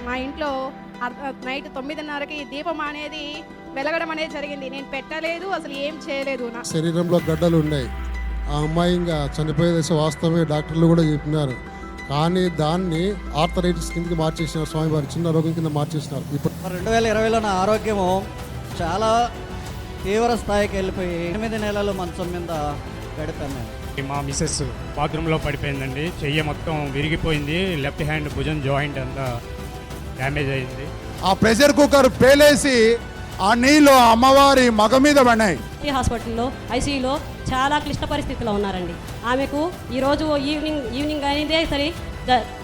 మా ఇంట్లో నైట్ 9:30కి దీపం అనేది వెలగడం అనేది జరిగింది. నేను పెట్టలేదు, అసలు ఏం చేయలేదు. శరీరంలో గడ్డలు ఉన్నాయి. ఆ అమ్మాయి ఇంకా చనిపోయే దశ వాస్తవమే, డాక్టర్లు కూడా చెప్పినారు. కానీ దాన్ని ఆర్థరైటిస్ కిందకి మార్చేసినారు స్వామివారి, చిన్న రోగం కింద మార్చేసినారు. ఇప్పుడు 2020లో నా ఆరోగ్యము చాలా తీవ్ర స్థాయికి వెళ్ళిపోయి 8 నెలలు మంచం మీద గడిపాను నేను. మా మిసెస్ బాత్రూంలో పడిపోయిందండి. చెయ్యి మొత్తం విరిగిపోయింది. లెఫ్ట్ హ్యాండ్ భుజం జాయింట్ అంతా డ్యామేజ్ అయింది. ఆ ప్రెషర్ కుక్కర్ పేలేసి ఆ నీళ్ళు అమ్మవారి మగ మీద పడినాయి. ఈ హాస్పిటల్లో ఐసీయూలో చాలా క్లిష్ట పరిస్థితిలో ఉన్నారండి. ఆమెకు ఈరోజు ఈవినింగ్ అనేదే సరే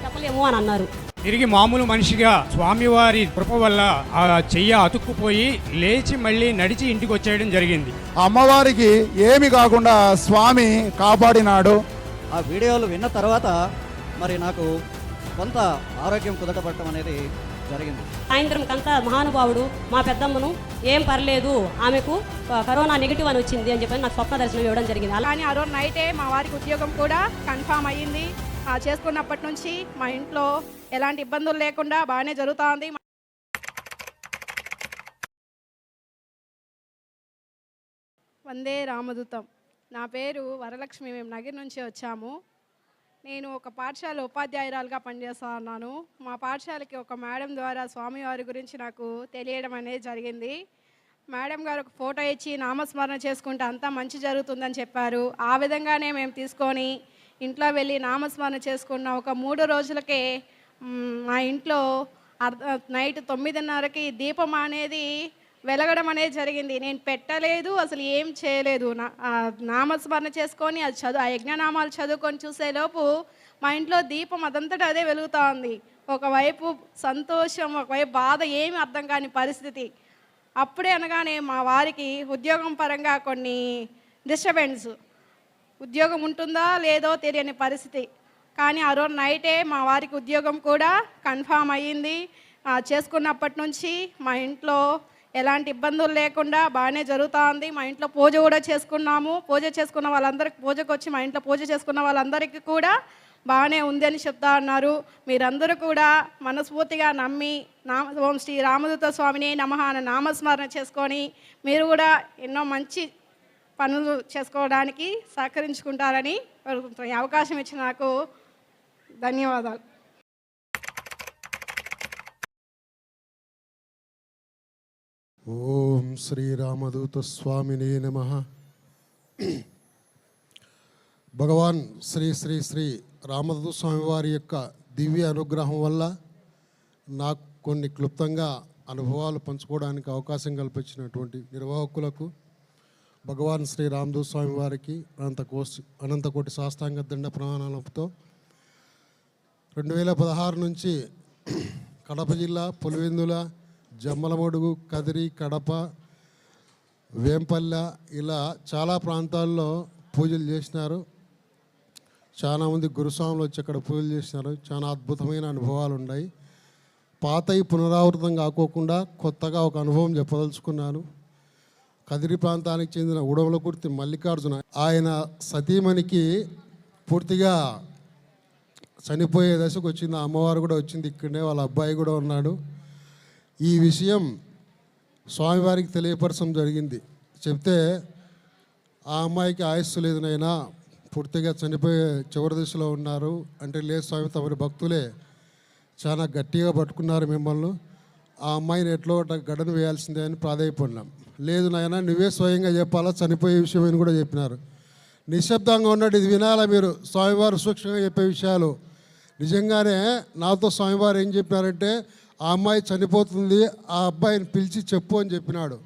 చెప్పలేము అని అన్నారు. తిరిగి మామూలు మనిషిగా స్వామివారి కృప వల్ల ఆ చెయ్యి అతుక్కుపోయి లేచి మళ్ళీ నడిచి ఇంటికి వచ్చేయడం జరిగింది. అమ్మవారికి ఏమి కాకుండా స్వామి కాపాడినాడు. ఆ వీడియోలు విన్న తర్వాత మరి నాకు కొంత ఆరోగ్యం కుదటపడటం అనేది జరిగింది. సాయంత్రం కంతా మహానుభావుడు మా పెద్దమ్మను ఏం పర్లేదు, ఆమెకు కరోనా నెగిటివ్ అని వచ్చింది అని చెప్పి నాకు స్వప్న దర్శనం ఇవ్వడం జరిగింది. అలానే ఆ రోజు నైటే మా వారికి ఉద్యోగం కూడా కన్ఫామ్ అయ్యింది. చేసుకున్నప్పటి నుంచి మా ఇంట్లో ఎలాంటి ఇబ్బందులు లేకుండా బాగానే జరుగుతోంది. వందే రామదూతం. నా పేరు వరలక్ష్మి. మేము నగిరి నుంచి వచ్చాము. నేను ఒక పాఠశాల ఉపాధ్యాయురాలుగా పనిచేస్తూ ఉన్నాను. మా పాఠశాలకి ఒక మేడం ద్వారా స్వామివారి గురించి నాకు తెలియడం అనేది జరిగింది. మేడం గారు ఒక ఫోటో ఇచ్చి నామస్మరణ చేసుకుంటే అంతా మంచి జరుగుతుందని చెప్పారు. ఆ విధంగానే మేము తీసుకొని ఇంట్లో వెళ్ళి నామస్మరణ చేసుకున్న ఒక 3 రోజులకే మా ఇంట్లో నైట్ 9:30కి దీపం అనేది వెలగడం అనేది జరిగింది. నేను పెట్టలేదు, అసలు ఏం చేయలేదు. నామస్మరణ చేసుకొని ఆ యజ్ఞనామాలు చదువుకొని చూసేలోపు మా ఇంట్లో దీపం అదంతటా అదే వెలుగుతూ ఉంది. ఒకవైపు సంతోషం, ఒకవైపు బాధ, ఏమి అర్థం కాని పరిస్థితి. అప్పుడే అనగానే మా వారికి ఉద్యోగం పరంగా కొన్ని డిస్టర్బెన్స్, ఉద్యోగం ఉంటుందా లేదో తెలియని పరిస్థితి. కానీ ఆ రోజు నైటే మా వారికి ఉద్యోగం కూడా కన్ఫామ్ అయ్యింది. చేసుకున్నప్పటి నుంచి మా ఇంట్లో ఎలాంటి ఇబ్బందులు లేకుండా బాగానే జరుగుతోంది. మా ఇంట్లో పూజ కూడా చేసుకున్నాము. పూజ చేసుకున్న వాళ్ళందరికీ, పూజకు వచ్చి మా ఇంట్లో పూజ చేసుకున్న వాళ్ళందరికీ కూడా బాగానే ఉంది అని చెప్తా ఉన్నారు. మీరందరూ కూడా మనస్ఫూర్తిగా నమ్మి ఓం శ్రీ రామదూత స్వామిని నమః అనే నామస్మరణ చేసుకొని మీరు కూడా ఎన్నో మంచి పనులు చేసుకోవడానికి సహకరించుకుంటారని కోరుకుంటున్నాను. ఈ అవకాశం ఇచ్చిన నాకు ధన్యవాదాలు. ఓం శ్రీరామదూత స్వామినే నమః. భగవాన్ శ్రీ శ్రీ శ్రీ రామదూత స్వామి వారి యొక్క దివ్య అనుగ్రహం వల్ల నాకు కొన్ని క్లుప్తంగా అనుభవాలు పంచుకోవడానికి అవకాశం కల్పించినటువంటి నిర్వాహకులకు, భగవాన్ శ్రీ రామదూత స్వామి వారికి అనంతకోటి సాష్టాంగ దండ ప్రమాణాలతో 2016 నుంచి కడప జిల్లా పులివెందుల, జమ్మలమడుగు, కదిరి, కడప, వేంపల్లె ఇలా చాలా ప్రాంతాల్లో పూజలు చేసినారు. చాలామంది గురుస్వాములు వచ్చి అక్కడ పూజలు చేసినారు. చాలా అద్భుతమైన అనుభవాలు ఉన్నాయి. పాతవి పునరావృతం కాకోకుండా కొత్తగా ఒక అనుభవం చెప్పదలుచుకున్నాను. కదిరి ప్రాంతానికి చెందిన ఉడవలకుర్తి మల్లికార్జున, ఆయన సతీమణికి పూర్తిగా చనిపోయే దశకు వచ్చింది. అమ్మవారు కూడా వచ్చింది ఇక్కడనే, వాళ్ళ అబ్బాయి కూడా ఉన్నాడు. ఈ విషయం స్వామివారికి తెలియపరచడం జరిగింది. చెప్తే ఆ అమ్మాయికి ఆయుస్సు లేదు నైనా, పూర్తిగా చనిపోయే చివరి దశలో ఉన్నారు అంటే, లేదు స్వామి తమరి భక్తులే చాలా గట్టిగా పట్టుకున్నారు మిమ్మల్ని, ఆ అమ్మాయిని ఎట్లో గడను వేయాల్సిందే అని ప్రాధాయపడినాం. లేదు నాయన నువ్వే స్వయంగా చెప్పాలా చనిపోయే విషయం అని కూడా చెప్పినారు. నిశ్శబ్దంగా ఉన్నట్టు ఇది వినాలా మీరు, స్వామివారు సూక్ష్మంగా చెప్పే విషయాలు. నిజంగానే నాతో స్వామివారు ఏం చెప్పినారంటే, ఆ అమ్మాయి చనిపోతుంది, ఆ అబ్బాయిని పిలిచి చెప్పు అని చెప్పినాడు.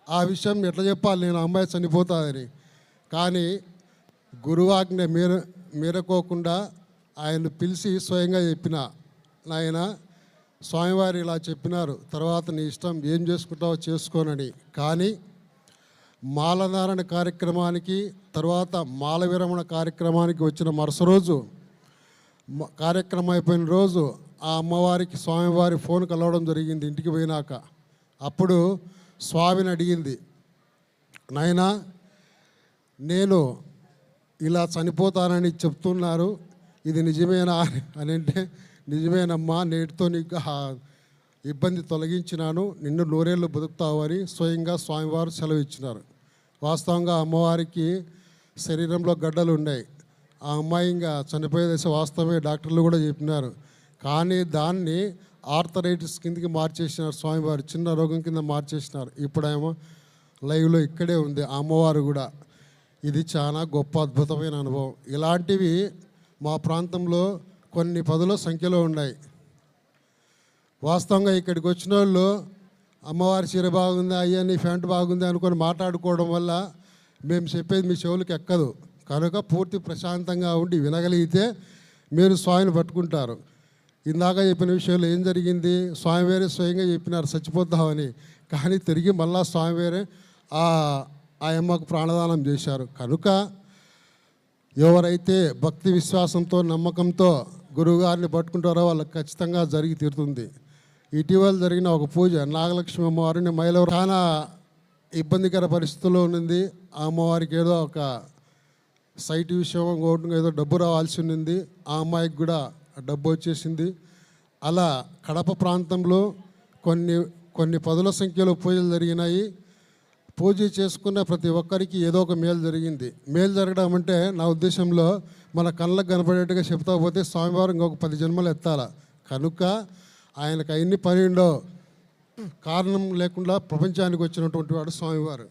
ఆ విషయం ఎట్లా చెప్పాలి నేను, ఆ అమ్మాయి చనిపోతుందని. కానీ గురువాజ్ఞ మీరకోకుండా ఆయన పిలిచి స్వయంగా చెప్పిన, నాయన స్వామివారు ఇలా చెప్పినారు, తర్వాత నీ ఇష్టం ఏం చేసుకుంటావో చేసుకోనని. కానీ మాలధారణ కార్యక్రమానికి తర్వాత మాల విరమణ కార్యక్రమానికి వచ్చిన మరుస రోజు, కార్యక్రమం అయిపోయిన రోజు ఆ అమ్మవారికి స్వామివారి ఫోన్ కలవడం జరిగింది ఇంటికి పోయినాక. అప్పుడు స్వామిని అడిగింది, నాయనా నేను ఇలా చనిపోతానని చెప్తున్నారు, ఇది నిజమేనా అని అంటే, నిజమేనమ్మా, నేటితో నీకు ఇబ్బంది తొలగించినాను, నిన్ను నూరేళ్ళు బతుకుతావు అని స్వయంగా స్వామివారు సెలవు ఇచ్చినారు. వాస్తవంగా అమ్మవారికి శరీరంలో గడ్డలు ఉన్నాయి. ఆ అమ్మాయి ఇంకా చనిపోయే దశ వాస్తవమే, డాక్టర్లు కూడా చెప్పినారు. కానీ దాన్ని ఆర్థరైటిస్ కిందకి మార్చేసినారు స్వామివారు, చిన్న రోగం కింద మార్చేసినారు. ఇప్పుడేమో లైవ్లో ఇక్కడే ఉంది ఆ అమ్మవారు కూడా. ఇది చాలా గొప్ప అద్భుతమైన అనుభవం. ఇలాంటివి మా ప్రాంతంలో కొన్ని పదుల సంఖ్యలో ఉన్నాయి. వాస్తవంగా ఇక్కడికి వచ్చిన వాళ్ళు అమ్మవారి చీర బాగుంది, అయ్యా నీ ప్యాంట్ బాగుంది అనుకొని మాట్లాడుకోవడం వల్ల మేము చెప్పేది మీ చెవులకు ఎక్కదు. కనుక పూర్తి ప్రశాంతంగా ఉండి వినగలిగితే మీరు స్వామిని పట్టుకుంటారు. ఇందాక చెప్పిన విషయంలో ఏం జరిగింది, స్వామివారే స్వయంగా చెప్పినారు చచ్చిపోతామని, కానీ తిరిగి మళ్ళా స్వామివారే ఆ అమ్మకు ప్రాణదానం చేశారు. కనుక ఎవరైతే భక్తి విశ్వాసంతో నమ్మకంతో గురువుగారిని పట్టుకుంటారో వాళ్ళకి ఖచ్చితంగా జరిగి తీరుతుంది. ఇటీవల జరిగిన ఒక పూజ నాగలక్ష్మి అమ్మవారిని మైలవరం చాలా ఇబ్బందికర పరిస్థితుల్లో ఉన్నది. ఆ అమ్మవారికి ఏదో ఒక సైట్ విషయం ఇంకోటి ఏదో డబ్బు రావాల్సి ఉన్నది. ఆ అమ్మాయికి కూడా డబ్బు వచ్చేసింది. అలా కడప ప్రాంతంలో కొన్ని పదుల సంఖ్యలో పూజలు జరిగినాయి. పూజ చేసుకున్న ప్రతి ఒక్కరికి ఏదో ఒక మేలు జరిగింది. మేలు జరగడం అంటే నా ఉద్దేశంలో మన కళ్ళకు కనపడేట్టుగా చెప్తా పోతే స్వామివారు ఇంకొక 10 జన్మలు ఎత్తాల. కనుక ఆయనకు అన్ని పనిలో కారణం లేకుండా ప్రపంచానికి వచ్చినటువంటి వాడు స్వామివారు.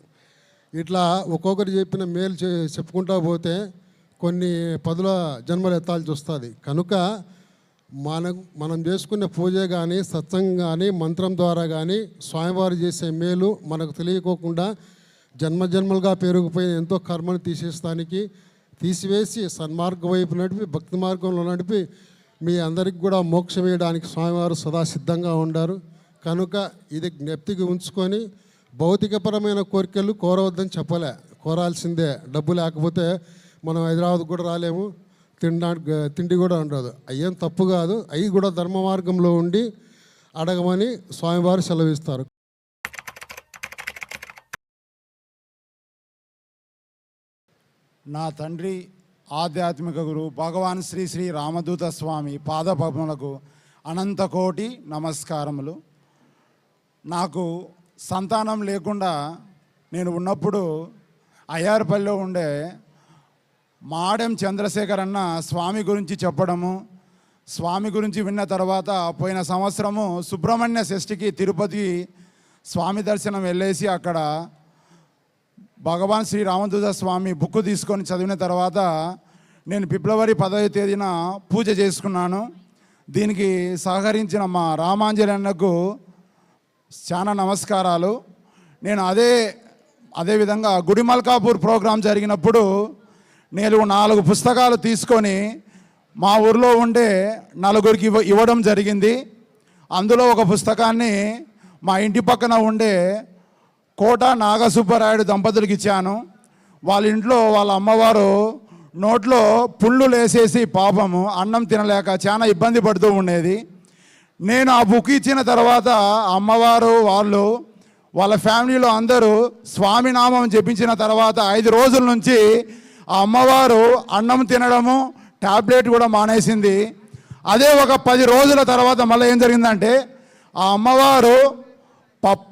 ఇట్లా ఒక్కొక్కరు చెప్పిన మేలు చెప్పుకుంటా పోతే కొన్ని 10 జన్మలు ఎత్తాల్సి వస్తుంది. కనుక మనం చేసుకునే పూజ కానీ సత్సంగం కానీ మంత్రం ద్వారా కానీ స్వామివారు చేసే మేలు మనకు తెలియకోకుండా జన్మజన్మలుగా పెరిగిపోయిన ఎంతో కర్మను తీసివేసి సన్మార్గం వైపు నడిపి భక్తి మార్గంలో నడిపి మీ అందరికి కూడా మోక్షం వేయడానికి స్వామివారు సదా సిద్ధంగా ఉండారు. కనుక ఇది జ్ఞప్తికి ఉంచుకొని భౌతికపరమైన కోరికలు కోరవద్దని చెప్పలే, కోరాల్సిందే. డబ్బు లేకపోతే మనం హైదరాబాద్ కూడా రాలేము, తిండి కూడా ఉండదు. అయ్యేం తప్పు కాదు, అవి కూడా ధర్మ మార్గంలో ఉండి అడగమని స్వామివారు సెలవిస్తారు. నా తండ్రి ఆధ్యాత్మిక గురువు భగవాన్ శ్రీ శ్రీ రామదూత స్వామి పాదపద్మలకు అనంతకోటి నమస్కారములు. నాకు సంతానం లేకుండా నేను ఉన్నప్పుడు అయ్యారుపల్లిలో ఉండే మాడెం చంద్రశేఖర్ అన్న స్వామి గురించి చెప్పడము, స్వామి గురించి విన్న తర్వాత పోయిన సంవత్సరము సుబ్రహ్మణ్య షష్ఠికి తిరుపతి స్వామి దర్శనం వెళ్ళేసి అక్కడ భగవాన్ శ్రీ రామదూత స్వామి బుక్ తీసుకొని చదివిన తర్వాత నేను ఫిబ్రవరి 10వ తేదీన పూజ చేసుకున్నాను. దీనికి సహకరించిన మా రామాంజనేయులకు చాలా నమస్కారాలు. నేను అదేవిధంగా గుడిమల్కాపూర్ ప్రోగ్రాం జరిగినప్పుడు నేను 4 పుస్తకాలు తీసుకొని మా ఊర్లో ఉండే 4గురికి ఇవ్వడం జరిగింది. అందులో ఒక పుస్తకాన్ని మా ఇంటి పక్కన ఉండే కోట నాగసుబ్బరాయుడు దంపతులకు ఇచ్చాను. వాళ్ళ ఇంట్లో వాళ్ళ అమ్మవారు నోట్లో పుళ్ళు లేసేసి పాపము అన్నం తినలేక చాలా ఇబ్బంది పడుతూ ఉండేది. నేను ఆ బుక్ ఇచ్చిన తర్వాత అమ్మవారు వాళ్ళ ఫ్యామిలీలో అందరూ స్వామి నామం జపించిన తర్వాత 5 రోజుల నుంచి ఆ అమ్మవారు అన్నం తినడము టాబ్లెట్ కూడా మానేసింది. అదే ఒక 10 రోజుల తర్వాత మళ్ళీ ఏం జరిగిందంటే ఆ అమ్మవారు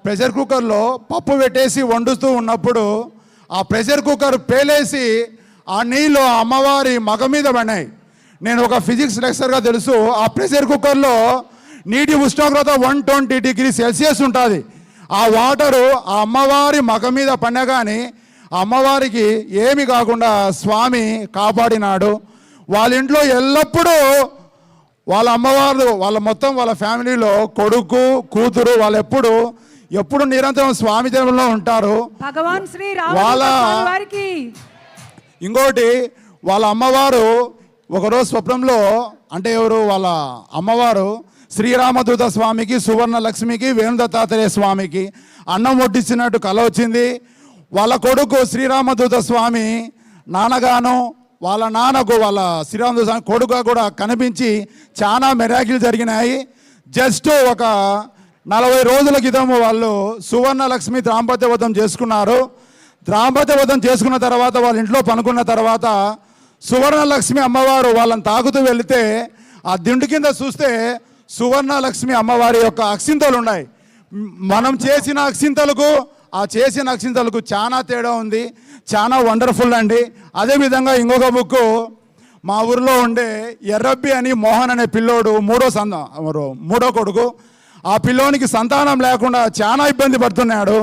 ప్రెషర్ కుక్కర్లో పప్పు పెట్టేసి వండుతూ ఉన్నప్పుడు ఆ ప్రెషర్ కుక్కర్ పేలేసి ఆ నీళ్ళు ఆ అమ్మవారి మగ మీద పడినాయి. నేను ఒక ఫిజిక్స్ లెక్చరర్గా తెలుసు, ఆ ప్రెషర్ కుక్కర్లో నీటి ఉష్ణోగ్రత 120 డిగ్రీ సెల్సియస్ ఉంటుంది. ఆ వాటరు ఆ అమ్మవారి మగ మీద పడినా కానీ ఆ అమ్మవారికి ఏమి కాకుండా స్వామి కాపాడినాడు. వాళ్ళ ఇంట్లో ఎల్లప్పుడూ వాళ్ళ అమ్మవారు వాళ్ళ ఫ్యామిలీలో కొడుకు కూతురు వాళ్ళు ఎప్పుడు నిరంతరం స్వామి దేవుల్లో ఉంటారు. భగవాన్ శ్రీ వారికి ఇంకోటి వాళ్ళ అమ్మవారు ఒకరోజు స్వప్నంలో అంటే ఎవరు వాళ్ళ అమ్మవారు శ్రీరామదూత స్వామికి సువర్ణ లక్ష్మికి వేణుదత్తాత్రేయ స్వామికి అన్నం వడ్డిస్తున్నట్టు కల వచ్చింది. వాళ్ళ కొడుకు శ్రీరామదూత స్వామి నాన్నగాను వాళ్ళ నాన్నకు వాళ్ళ శ్రీరామదూత స్వామి కొడుకు కూడా కనిపించి చాలా మెరాకిల్ జరిగినాయి. జస్ట్ ఒక 40 రోజుల క్రితము వాళ్ళు సువర్ణ లక్ష్మి దాంపత్య వధం చేసుకున్నారు. దాంపత్య వధం చేసుకున్న తర్వాత వాళ్ళ ఇంట్లో పనుకున్న తర్వాత సువర్ణ లక్ష్మి అమ్మవారు వాళ్ళని తాకుతూ వెళితే ఆ దిండు కింద చూస్తే సువర్ణలక్ష్మి అమ్మవారి యొక్క అక్షింతలు ఉన్నాయి. మనం చేసిన అక్షింతలకు ఆ చేసిన అక్షింతలకు చాలా తేడా ఉంది, చాలా వండర్ఫుల్ అండి. అదేవిధంగా ఇంకొక బుక్ మా ఊరిలో ఉండే ఎర్రబ్బి అని మోహన్ అనే పిల్లోడు మూడో కొడుకు. ఆ పిల్లోనికి సంతానం లేకుండా చాలా ఇబ్బంది పడుతున్నాడు.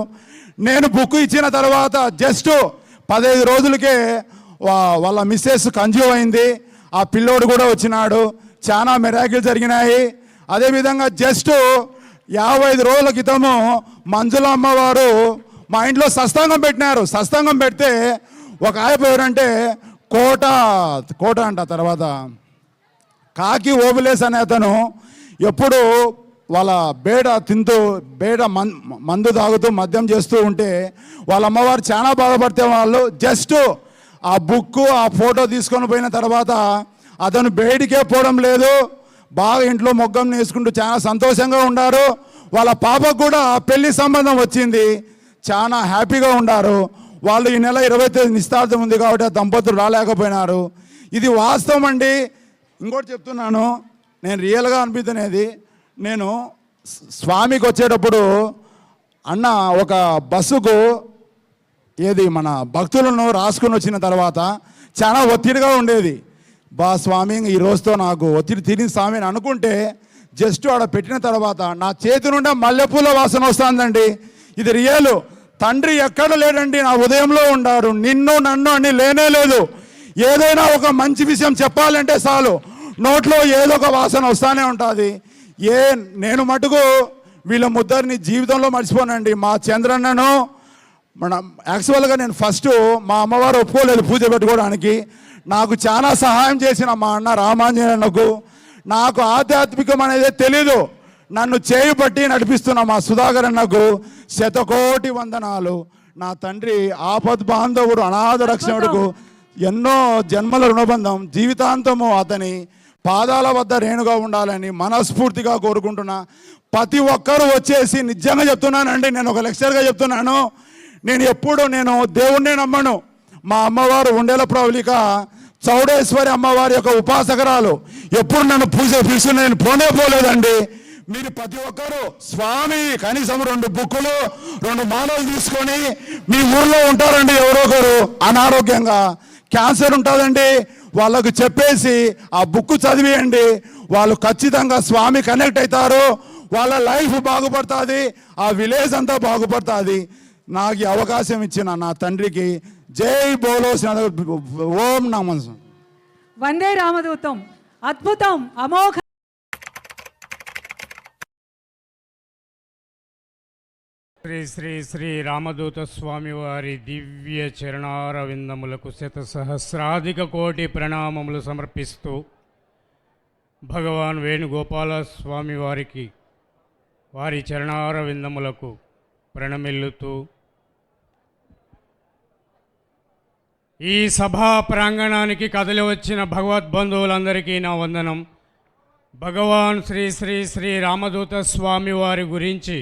నేను బుక్ ఇచ్చిన తర్వాత జస్ట్ 15 రోజులకే వాళ్ళ మిస్సెస్ కన్జ్యూవ్ అయింది. ఆ పిల్లోడు కూడా వచ్చినాడు. చాలా మిరాకిల్ జరిగినాయి. అదేవిధంగా జస్ట్ 55 రోజుల క్రితము మంజుల అమ్మవారు మా ఇంట్లో సత్సంగం పెట్టినారు. సత్సంగం పెడితే ఒక ఆయపోయారంటే కోట అంట, తర్వాత కాకి ఓబులేస్ అనే అతను ఎప్పుడు వాళ్ళ బేడ మందు తాగుతూ మద్యం చేస్తూ ఉంటే వాళ్ళ అమ్మవారు చాలా బాధపడితే వాళ్ళు జస్ట్ ఆ బుక్ ఆ ఫోటో తీసుకొని పోయిన తర్వాత అతను బయటికే పోవడం లేదు, బాగా ఇంట్లో మొగ్గం వేసుకుంటూ చాలా సంతోషంగా ఉన్నారు. వాళ్ళ పాపకు కూడా పెళ్లి సంబంధం వచ్చింది, చాలా హ్యాపీగా ఉన్నారు. వాళ్ళు ఈ నెల 20 తేదీ నిశ్చితార్థం ఉంది కాబట్టి ఆ దంపతులు రాలేకపోయినారు. ఇది వాస్తవం అండి. ఇంకోటి చెప్తున్నాను, నేను రియల్గా అనిపిస్తున్నది, నేను స్వామికి వచ్చేటప్పుడు అన్న ఒక బస్సుకు మన భక్తులను రాసుకుని వచ్చిన తర్వాత చాలా ఒత్తిడిగా ఉండేది. స్వామి ఈ రోజుతో నాకు ఒత్తిడి తీరింది స్వామి అని అనుకుంటే జస్ట్ ఆడ పెట్టిన తర్వాత నా చేతి నుండి మల్లెపూల వాసన వస్తుందండి. ఇది రియల్. తండ్రి ఎక్కడ లేడండి, నా ఉదయంలో ఉండారు. నిన్ను నన్ను అని లేనే లేదు. ఏదైనా ఒక మంచి విషయం చెప్పాలంటే చాలు నోట్లో ఏదో ఒక వాసన వస్తూనే ఉంటుంది. నేను మటుకు వీళ్ళ ముద్దరిని జీవితంలో మర్చిపోనండి. మా చంద్రన్నను యాక్చువల్గా నేను ఫస్ట్ మా అమ్మవారు ఒప్పుకోలేదు పూజ పెట్టుకోవడానికి. నాకు చాలా సహాయం చేసిన మా అన్న రామాంజనేయునకు, నాకు ఆధ్యాత్మికం అనేది తెలీదు, నన్ను చేయి పట్టి నడిపిస్తున్న మా సుధాకర్ అన్నకు శతకోటి వందనాలు. నా తండ్రి ఆపద్ బాంధవుడు అనాథ రక్షణుడుకు ఎన్నో జన్మల రుణబంధం, జీవితాంతము అతని పాదాల వద్ద రేణుగా ఉండాలని మనస్ఫూర్తిగా కోరుకుంటున్నా. ప్రతి ఒక్కరూ వచ్చేసి నిజంగా చెప్తున్నానండి, నేను ఒక లెక్చర్గా చెప్తున్నాను, నేను దేవుణ్ణి నమ్మను. మా అమ్మవారు ఉండేల ప్రవళిక చౌడేశ్వరి అమ్మవారి యొక్క ఉపాసకరాలు. ఎప్పుడు నన్ను పూజ పిలిచి నేను పోలేదండి. మీరు ప్రతి ఒక్కరూ స్వామి కనీసం 2 బుక్కులు 2 మాలలు తీసుకొని మీ ఊర్లో ఉంటారండి. ఎవరో ఒకరు అనారోగ్యంగా క్యాన్సర్ ఉంటుందండి, వాళ్ళకు చెప్పేసి ఆ బుక్ చదివేయండి. వాళ్ళు ఖచ్చితంగా స్వామి కనెక్ట్ అవుతారు, వాళ్ళ లైఫ్ బాగుపడుతుంది, ఆ విలేజ్ అంతా బాగుపడుతుంది. నాకు ఈ అవకాశం ఇచ్చిన నా తండ్రికి జై బోలో ఓం నమః. వందే రామదూతం. అద్భుతం, అమోఘ. శ్రీ శ్రీ శ్రీ రామదూత స్వామి వారి దివ్య చరణారవిందములకు శతసహస్రాధిక కోటి ప్రణామములు సమర్పిస్తూ భగవాన్ వేణుగోపాల స్వామి వారికి వారి చరణారవిందములకు ప్రణమిల్లుతూ ఈ సభా ప్రాంగణానికి కదలి వచ్చిన భగవద్బంధువులందరికీ నా వందనం. భగవాన్ శ్రీ శ్రీ శ్రీ రామదూత స్వామి వారి గురించి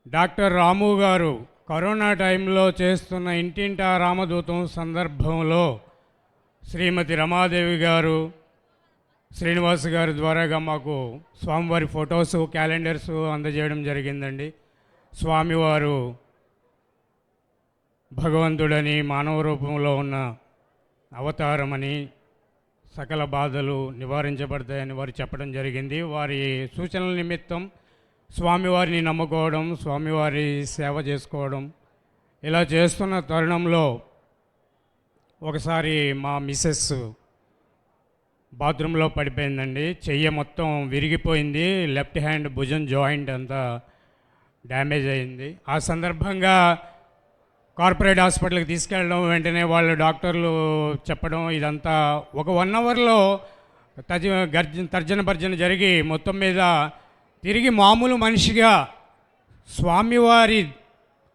డాక్టర్ రాము గారు కరోనా టైంలో చేస్తున్న ఇంటింటా రామదూతం సందర్భంలో శ్రీమతి రమాదేవి గారు, శ్రీనివాస్ గారి ద్వారాగా మాకు స్వామివారి ఫొటోస్, క్యాలెండర్స్ అందజేయడం జరిగిందండి. స్వామివారు భగవంతుడని, మానవ రూపంలో ఉన్న అవతారమని, సకల బాధలు నివారించబడతాయని వారు చెప్పడం జరిగింది. వారి సూచనల నిమిత్తం స్వామివారిని నమ్ముకోవడం, స్వామివారి సేవ చేసుకోవడం ఇలా చేస్తున్న తరుణంలో ఒకసారి మా మిస్సెస్ బాత్రూంలో పడిపోయిందండి. చెయ్యి మొత్తం విరిగిపోయింది, లెఫ్ట్ హ్యాండ్ భుజం జాయింట్ అంతా డ్యామేజ్ అయింది. ఆ సందర్భంగా కార్పొరేట్ హాస్పిటల్కి తీసుకెళ్ళడం, వెంటనే వాళ్ళు డాక్టర్లు చెప్పడం, ఇదంతా ఒక 1 అవర్లో తర్జన భర్జన జరిగి మొత్తం మీద తిరిగి మామూలు మనిషిగా స్వామివారి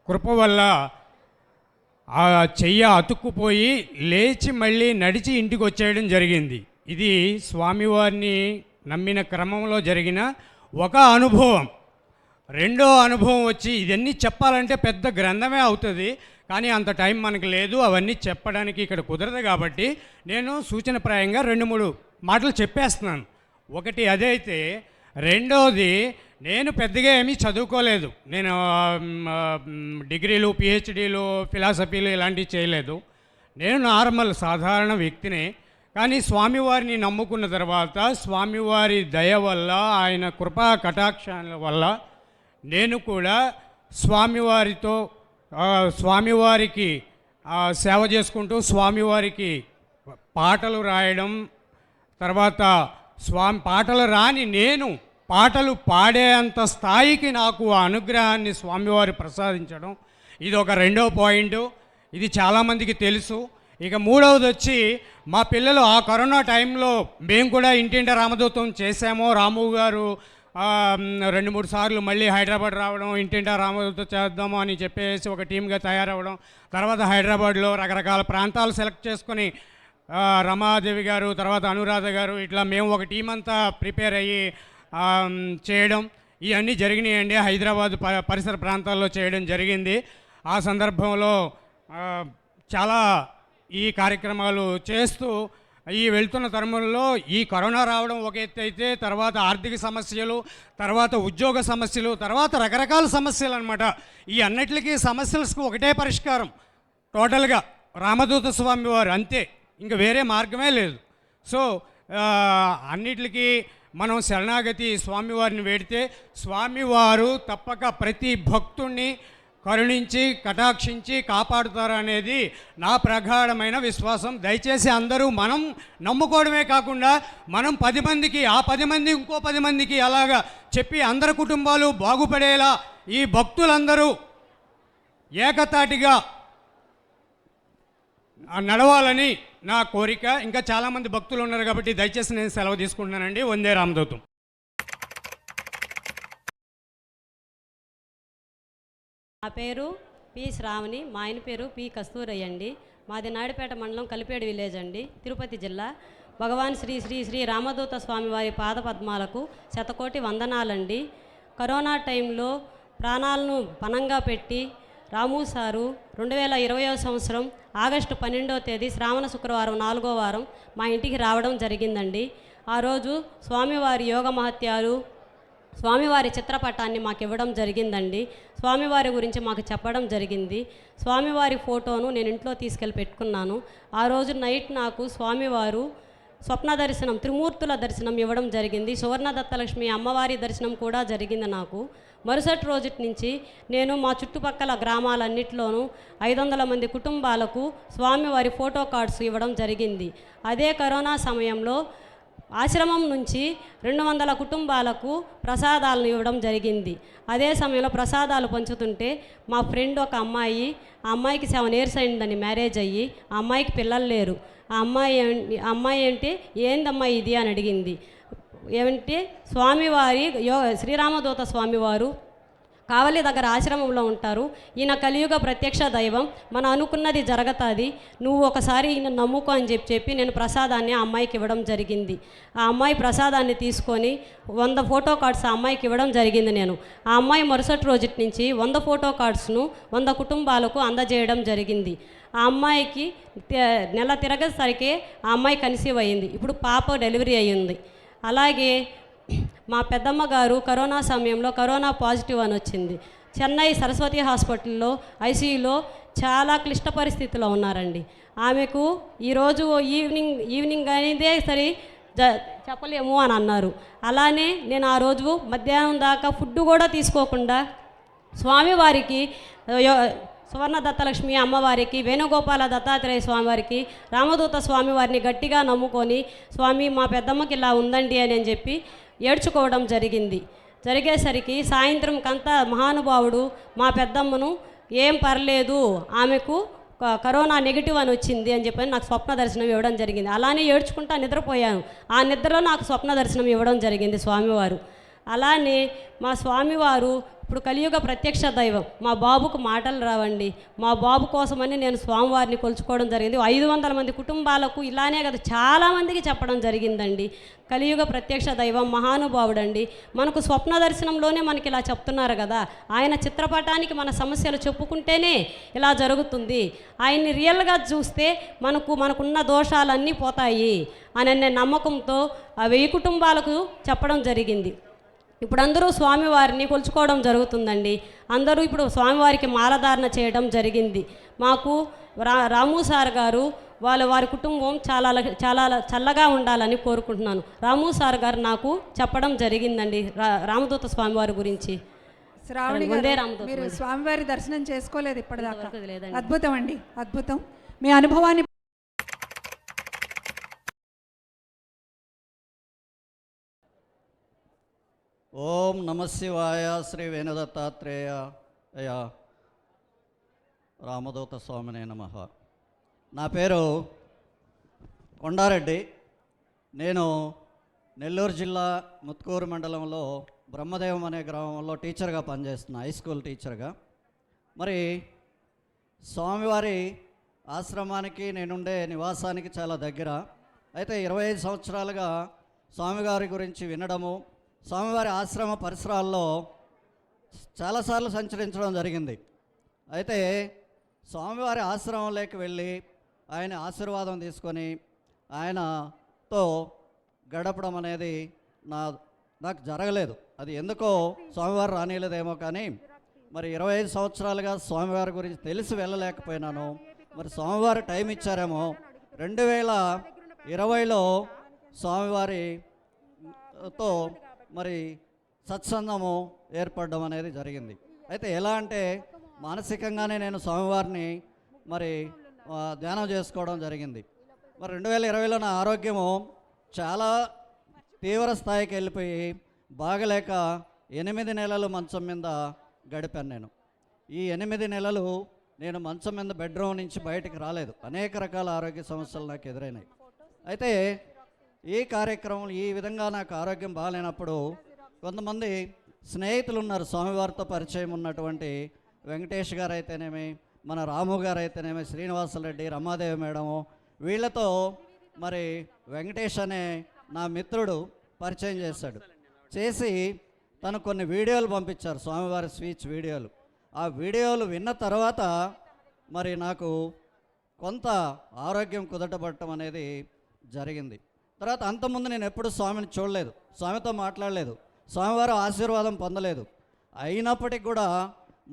కృప వల్ల ఆ చెయ్యి అతుక్కుపోయి లేచి మళ్ళీ నడిచి ఇంటికి వచ్చేయడం జరిగింది. ఇది స్వామివారిని నమ్మిన క్రమంలో జరిగిన ఒక అనుభవం. రెండో అనుభవం వచ్చి ఇవన్నీ చెప్పాలంటే పెద్ద గ్రంథమే అవుతుంది, కానీ అంత టైం మనకు లేదు, అవన్నీ చెప్పడానికి ఇక్కడ కుదరదు. కాబట్టి నేను సూచనప్రాయంగా 2-3 మాటలు చెప్పేస్తున్నాను. ఒకటి అదైతే, రెండోది నేను పెద్దగా ఏమీ చదువుకోలేదు. నేను డిగ్రీలు, పిహెచ్డీలు, ఫిలాసఫీలు ఇలాంటివి చేయలేదు. నేను నార్మల్ సాధారణ వ్యక్తినే. కానీ స్వామివారిని నమ్ముకున్న తర్వాత స్వామివారి దయ వల్ల, ఆయన కృపా కటాక్షాల వల్ల నేను కూడా స్వామివారితో స్వామివారికి సేవ చేసుకుంటూ స్వామివారికి పాటలు రాయడం, తర్వాత పాటలు రాని నేను పాటలు పాడేంత స్థాయికి నాకు ఆ అనుగ్రహాన్ని స్వామివారి ప్రసాదించడం, ఇది ఒక రెండో పాయింట్. ఇది చాలామందికి తెలుసు. ఇక మూడవది వచ్చి, మా పిల్లలు ఆ కరోనా టైంలో మేము కూడా ఇంటింట రామదూతం చేసాము. రాము గారు 2-3 సార్లు మళ్ళీ హైదరాబాద్ రావడం, ఇంటింట రామదూతం చేద్దాము అని చెప్పేసి ఒక టీమ్గా తయారవ్వడం, తర్వాత హైదరాబాద్లో రకరకాల ప్రాంతాలు సెలెక్ట్ చేసుకొని రమాదేవి గారు, తర్వాత అనురాధ గారు, ఇట్లా మేము ఒక టీం అంతా ప్రిపేర్ అయ్యి చేయడం, ఇవన్నీ జరిగినాయండి. హైదరాబాద్ పరిసర ప్రాంతాల్లో చేయడం జరిగింది. ఆ సందర్భంలో చాలా ఈ కార్యక్రమాలు చేస్తూ ఈ వెళ్తున్న తరుణంలో ఈ కరోనా రావడం ఒక ఎత్తు అయితే, తర్వాత ఆర్థిక సమస్యలు, తర్వాత ఉద్యోగ సమస్యలు, తర్వాత రకరకాల సమస్యలు అనమాట. ఈ అన్నిటికీ సమస్యలకు ఒకటే పరిష్కారం, టోటల్గా రామదూత స్వామి వారు, అంతే, ఇంకా వేరే మార్గమే లేదు. సో అన్నిటికీ మనం శరణాగతి స్వామివారిని వేడితే స్వామివారు తప్పక ప్రతి భక్తుణ్ణి కరుణించి కటాక్షించి కాపాడుతారు అనేది నా ప్రగాఢమైన విశ్వాసం. దయచేసి అందరూ మనం నమ్ముకోవడమే కాకుండా మనం 10 మందికి, ఆ 10 మంది ఇంకో 10 మందికి అలాగా చెప్పి అందరి కుటుంబాలు బాగుపడేలా ఈ భక్తులందరూ ఏకతాటిగా నడవాలని నా కోరిక. ఇంకా చాలామంది భక్తులు ఉన్నారు కాబట్టి దయచేసి నేను సెలవు తీసుకుంటున్నానండి. వందే రామదూతం. నా పేరు పి శ్రావణి, మా ఆయన పేరు పి కస్తూరయ్య అండి. మాది నాయుడుపేట మండలం కలిపేడు విలేజ్ అండి, తిరుపతి జిల్లా. భగవాన్ శ్రీ శ్రీ శ్రీ రామదూత స్వామివారి పాదపద్మాలకు శతకోటి వందనాలండి. కరోనా టైంలో ప్రాణాలను పణంగా పెట్టి రాము సారు 2020వ సంవత్సరం ఆగస్టు 12వ తేదీ శ్రావణ శుక్రవారం 4వ వారం మా ఇంటికి రావడం జరిగిందండి. ఆ రోజు స్వామివారి యోగ మహత్యాలు, స్వామివారి చిత్రపటాన్ని మాకు ఇవ్వడం జరిగిందండి. స్వామివారి గురించి మాకు చెప్పడం జరిగింది. స్వామివారి ఫోటోను నేను ఇంట్లో తీసుకెళ్ళి పెట్టుకున్నాను. ఆ రోజు నైట్ నాకు స్వామివారు స్వప్న దర్శనం, త్రిమూర్తుల దర్శనం ఇవ్వడం జరిగింది. సువర్ణ దత్తలక్ష్మి అమ్మవారి దర్శనం కూడా జరిగింది నాకు. మరుసటి రోజు నుంచి నేను మా చుట్టుపక్కల గ్రామాలన్నింటిలోనూ 500 మంది కుటుంబాలకు స్వామివారి ఫోటో కార్డ్స్ ఇవ్వడం జరిగింది. అదే కరోనా సమయంలో ఆశ్రమం నుంచి 200 కుటుంబాలకు ప్రసాదాలను ఇవ్వడం జరిగింది. అదే సమయంలో ప్రసాదాలు పంచుతుంటే మా ఫ్రెండ్ ఒక అమ్మాయి, ఆ అమ్మాయికి 7 years అయిందని మ్యారేజ్ అయ్యి, ఆ అమ్మాయికి పిల్లలు లేరు. ఆ అమ్మాయి అంటే ఏందమ్మా ఇది అని అడిగింది. ఏమంటే స్వామివారి శ్రీరామదూత స్వామివారు కావలి దగ్గర ఆశ్రమంలో ఉంటారు. ఈయన కలియుగ ప్రత్యక్ష దైవం, మనం అనుకున్నది జరగతాది, నువ్వు ఒకసారి ఈయన నమ్ముకో అని చెప్పి నేను ప్రసాదాన్ని ఆ అమ్మాయికి ఇవ్వడం జరిగింది. ఆ అమ్మాయి ప్రసాదాన్ని తీసుకొని 100 ఫోటో కార్డ్స్ ఆ అమ్మాయికి ఇవ్వడం జరిగింది. నేను ఆ అమ్మాయి మరుసటి రోజు నుంచి 100 ఫోటో కార్డ్స్ను 100 కుటుంబాలకు అందజేయడం జరిగింది. ఆ అమ్మాయికి నెల తిరగేసరికి ఆ అమ్మాయి కన్సీవ్ అయ్యింది. ఇప్పుడు పాప డెలివరీ అయ్యింది. అలాగే మా పెద్దమ్మ గారు కరోనా సమయంలో కరోనా పాజిటివ్ అని వచ్చింది. చెన్నై సరస్వతి హాస్పిటల్లో ఐసీయూలో చాలా క్లిష్ట పరిస్థితిలో ఉన్నారండి. ఆమెకు ఈరోజు ఈవినింగ్ అనేదే సరే చెప్పలేము అని అన్నారు. అలానే నేను ఆ రోజు మధ్యాహ్నం దాకా ఫుడ్ కూడా తీసుకోకుండా స్వామివారికి, సువర్ణ దత్తలక్ష్మి అమ్మవారికి, వేణుగోపాల దత్తాత్రేయ స్వామివారికి, రామదూత స్వామివారిని గట్టిగా నమ్ముకొని, స్వామి మా పెద్దమ్మకి ఇలా ఉందండి అని చెప్పి ఏడ్చుకోవడం జరిగేసరికి సాయంత్రం కంతా మహానుభావుడు మా పెద్దమ్మను ఏం పర్లేదు, ఆమెకు కరోనా నెగిటివ్ అని వచ్చింది అని చెప్పి నాకు స్వప్న దర్శనం ఇవ్వడం జరిగింది. అలానే ఏడ్చుకుంటా నిద్రపోయాను. ఆ నిద్రలో నాకు స్వప్న దర్శనం ఇవ్వడం జరిగింది స్వామివారు. అలానే మా స్వామివారు ఇప్పుడు కలియుగ ప్రత్యక్ష దైవం మా బాబుకు మాటలు రావండి. మా బాబు కోసమని నేను స్వామివారిని కొలుచుకోవడం జరిగింది. 500 మంది కుటుంబాలకు ఇలానే కదా చాలామందికి చెప్పడం జరిగిందండి. కలియుగ ప్రత్యక్ష దైవం మహానుభావుడండి. మనకు స్వప్న దర్శనంలోనే మనకి ఇలా చెప్తున్నారు కదా, ఆయన చిత్రపటానికి మన సమస్యలు చెప్పుకుంటేనే ఇలా జరుగుతుంది. ఆయన్ని రియల్గా చూస్తే మనకున్న దోషాలన్నీ పోతాయి అనే నమ్మకంతో ఆ 1000 కుటుంబాలకు చెప్పడం జరిగింది. ఇప్పుడు అందరూ స్వామివారిని కొలుచుకోవడం జరుగుతుందండి. అందరూ ఇప్పుడు స్వామివారికి మాలధారణ చేయడం జరిగింది. మాకు రాము సార్ గారు వారి కుటుంబం చాలా చాలా చల్లగా ఉండాలని కోరుకుంటున్నాను. రాము సార్ గారు నాకు చెప్పడం జరిగిందండి రామదూత స్వామివారి గురించి. శ్రావణి వందే గారు, రామదూత మీరు స్వామివారి దర్శనం చేసుకోలేదు ఇప్పటిదాకా? ఇంతవరకు లేదండి. అద్భుతం అండి, అద్భుతం. మీ అనుభవాన్ని ఓం నమ శివాయ. శ్రీ వేణుదత్తాత్రేయ రామదూత స్వామినే నమః. నా పేరు కొండారెడ్డి. నేను నెల్లూరు జిల్లా ముత్కూరు మండలంలో బ్రహ్మదేవం అనే గ్రామంలో టీచర్గా పనిచేస్తున్నా, హై స్కూల్ టీచర్గా. మరి స్వామివారి ఆశ్రమానికి నేనుండే నివాసానికి చాలా దగ్గర. అయితే 25 సంవత్సరాలుగా స్వామివారి గురించి వినడము, స్వామివారి ఆశ్రమ పరిసరాల్లో చాలాసార్లు సంచరించడం జరిగింది. అయితే స్వామివారి ఆశ్రమంలోకి వెళ్ళి ఆయన ఆశీర్వాదం తీసుకొని ఆయనతో గడపడం అనేది నాకు జరగలేదు. అది ఎందుకో స్వామివారు రానియలేదేమో కానీ మరి 25 సంవత్సరాలుగా స్వామివారి గురించి తెలిసి వెళ్ళలేకపోయినాను. మరి స్వామివారు టైం ఇచ్చారేమో. 2020లో స్వామివారితో మరి సత్సంగము ఏర్పడడం అనేది జరిగింది. అయితే ఎలా అంటే మానసికంగానే నేను స్వామివారిని మరి ధ్యానం చేసుకోవడం జరిగింది. మరి 2020లో నా ఆరోగ్యము చాలా తీవ్ర స్థాయికి వెళ్ళిపోయి బాగలేక 8 నెలలు మంచం మీద గడిపాను నేను. ఈ 8 నెలలు నేను మంచం మీద బెడ్రూమ్ నుంచి బయటికి రాలేదు. అనేక రకాల ఆరోగ్య సమస్యలు నాకు ఎదురైనాయి. అయితే ఈ కార్యక్రమం ఈ విధంగా నాకు ఆరోగ్యం బాగాలేనప్పుడు కొంతమంది స్నేహితులు ఉన్నారు, స్వామివారితో పరిచయం ఉన్నటువంటి వెంకటేష్ గారు అయితేనేమి, మన రాము గారు అయితేనేమి, శ్రీనివాసరెడ్డి, రమాదేవి మేడము, వీళ్ళతో మరి వెంకటేష్ అనే నా మిత్రుడు పరిచయం చేసి తను కొన్ని వీడియోలు పంపించారు, స్వామివారి స్పీచ్ వీడియోలు. ఆ వీడియోలు విన్న తర్వాత మరి నాకు కొంత ఆరోగ్యం కుదటపడటం అనేది జరిగింది. తర్వాత అంతకుముందు నేను ఎప్పుడు స్వామిని చూడలేదు, స్వామితో మాట్లాడలేదు, స్వామివారి ఆశీర్వాదం పొందలేదు. అయినప్పటికీ కూడా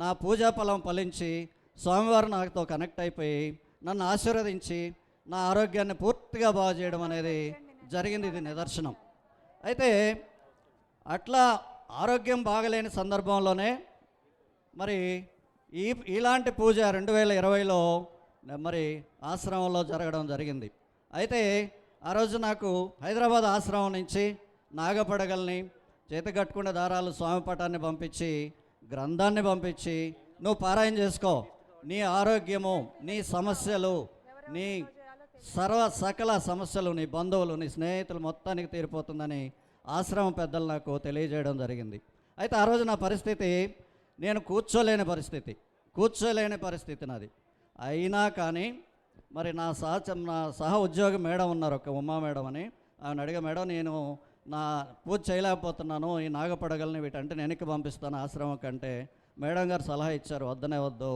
నా పూజా ఫలం ఫలించి స్వామివారు నాతో కనెక్ట్ అయిపోయి నన్ను ఆశీర్వదించి నా ఆరోగ్యాన్ని పూర్తిగా బాగు చేయడం అనేది జరిగింది. ఇది నిదర్శనం. అయితే అట్లా ఆరోగ్యం బాగలేని సందర్భంలోనే మరి ఇలాంటి పూజ 2020లో మరి ఆశ్రమంలో జరగడం జరిగింది. అయితే ఆ రోజు నాకు హైదరాబాద్ ఆశ్రమం నుంచి నాగపడగల్ని చేతకట్టుకునే దారాలు స్వామి పటాన్ని పంపించి గ్రంథాన్ని పంపించి నువ్వు పారాయణ చేసుకో, నీ ఆరోగ్యము, నీ సమస్యలు, నీ సకల సమస్యలు, నీ బంధువులు, నీ స్నేహితులు మొత్తానికి తీరిపోతుందని ఆశ్రమం పెద్దలు నాకు తెలియజేయడం జరిగింది. అయితే ఆ రోజు నా పరిస్థితి, నేను కూర్చోలేని పరిస్థితి నాది. అయినా కానీ మరి నా సహ ఉద్యోగి మేడం ఉన్నారు, ఒక ఉమా మేడం అని. ఆమెను అడిగా, మేడం నేను నా పూజ చేయలేకపోతున్నాను, ఈ నాగపడగలని వీటంటే వెనక్కి పంపిస్తాను ఆశ్రమం కంటే. మేడం గారు సలహా ఇచ్చారు, వద్దు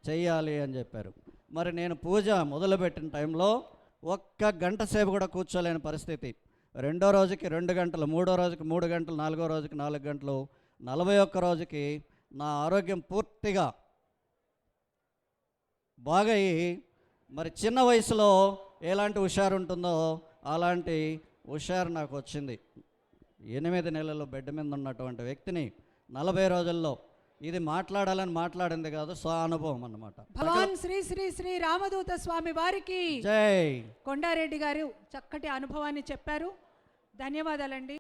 చెయ్యాలి అని చెప్పారు. మరి నేను పూజ మొదలుపెట్టిన టైంలో 1 గంట సేపు కూడా కూర్చోలేని పరిస్థితి. 2వ రోజుకి 2 గంటలు, 3వ రోజుకి 3 గంటలు, 4వ రోజుకి 4 గంటలు, 41 రోజుకి నా ఆరోగ్యం పూర్తిగా బాగయి మరి చిన్న వయసులో ఎలాంటి హుషారు ఉంటుందో అలాంటి హుషారు నాకు వచ్చింది. 8 నెలలు బెడ్ మీద ఉన్నటువంటి వ్యక్తిని 40 రోజుల్లో ఇది మాట్లాడింది కాదు, స్వానుభవం అన్నమాట. భగవాన్ శ్రీ శ్రీ శ్రీ రామదూత స్వామి వారికి జై. కొండారెడ్డి గారు చక్కటి అనుభవాన్ని చెప్పారు. ధన్యవాదాలండి.